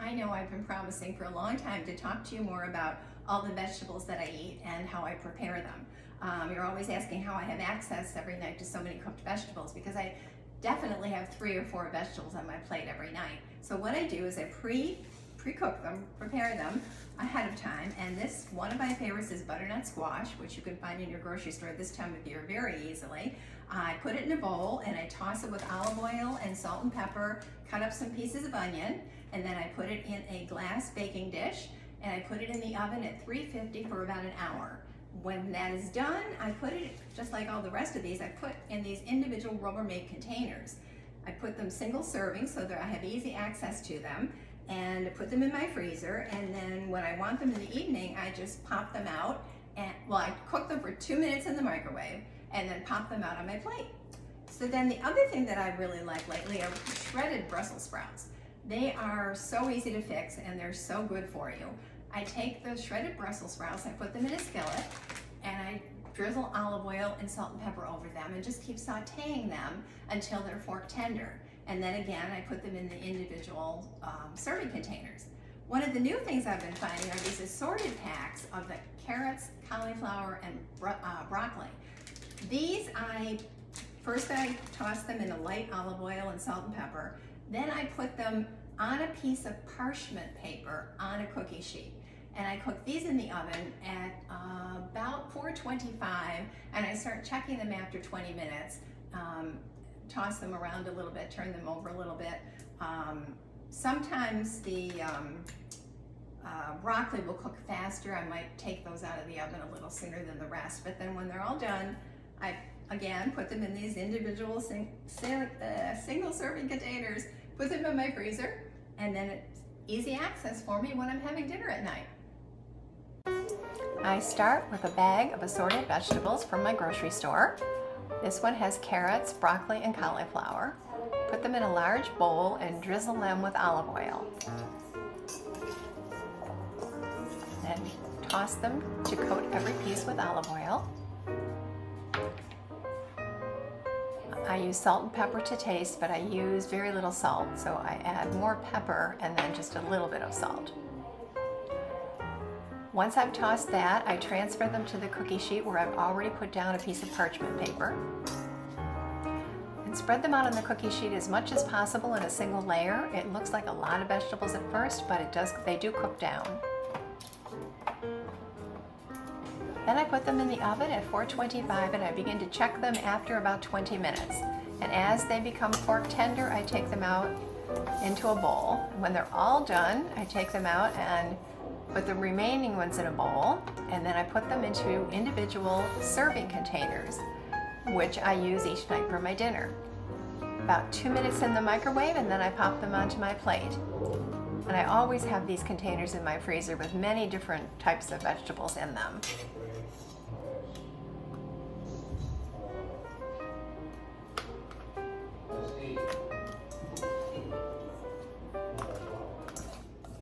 I know I've been promising for a long time to talk to you more about all the vegetables that I eat and how I prepare them. You're always asking how I have access every night to so many cooked vegetables, because I definitely have 3 or 4 vegetables on my plate every night. So what I do is I pre-cook them, prepare them ahead of time, and this one of my favorites is butternut squash, which you can find in your grocery store this time of year very easily. I put it in a bowl and I toss it with olive oil and salt and pepper, cut up some pieces of onion, and then I put it in a glass baking dish and I put it in the oven at 350 for about an hour. When that is done, I put it, just like all the rest of these, I put in these individual Rubbermaid containers. I put them single serving so that I have easy access to them, and put them in my freezer, and then when I want them in the evening, I just pop them out, and well, I cook them for 2 minutes in the microwave and then pop them out on my plate. So then the other thing that I really like lately are shredded Brussels sprouts. They are so easy to fix and they're so good for you. I take the shredded Brussels sprouts, I put them in a skillet, and I drizzle olive oil and salt and pepper over them and just keep sauteing them until they're fork tender. And then again, I put them in the individual serving containers. One of the new things I've been finding are these assorted packs of the carrots, cauliflower, and broccoli. These first I toss them in a light olive oil and salt and pepper. Then I put them on a piece of parchment paper on a cookie sheet. And I cook these in the oven at about 425, and I start checking them after 20 minutes. Toss them around a little bit, turn them over a little bit. Sometimes the broccoli will cook faster. I might take those out of the oven a little sooner than the rest, but then when they're all done, I again put them in these individual single serving containers, put them in my freezer, and then it's easy access for me when I'm having dinner at night. I start with a bag of assorted vegetables from my grocery store. This one has carrots, broccoli, and cauliflower. Put them in a large bowl and drizzle them with olive oil. Then toss them to coat every piece with olive oil. I use salt and pepper to taste, but I use very little salt, so I add more pepper and then just a little bit of salt. Once I've tossed that, I transfer them to the cookie sheet where I've already put down a piece of parchment paper. And spread them out on the cookie sheet as much as possible in a single layer. It looks like a lot of vegetables at first, but they do cook down. Then I put them in the oven at 425 and I begin to check them after about 20 minutes. And as they become fork tender, I take them out into a bowl. When they're all done, I take them out and put the remaining ones in a bowl, and then I put them into individual serving containers, which I use each night for my dinner. About 2 minutes in the microwave, and then I pop them onto my plate. And I always have these containers in my freezer with many different types of vegetables in them.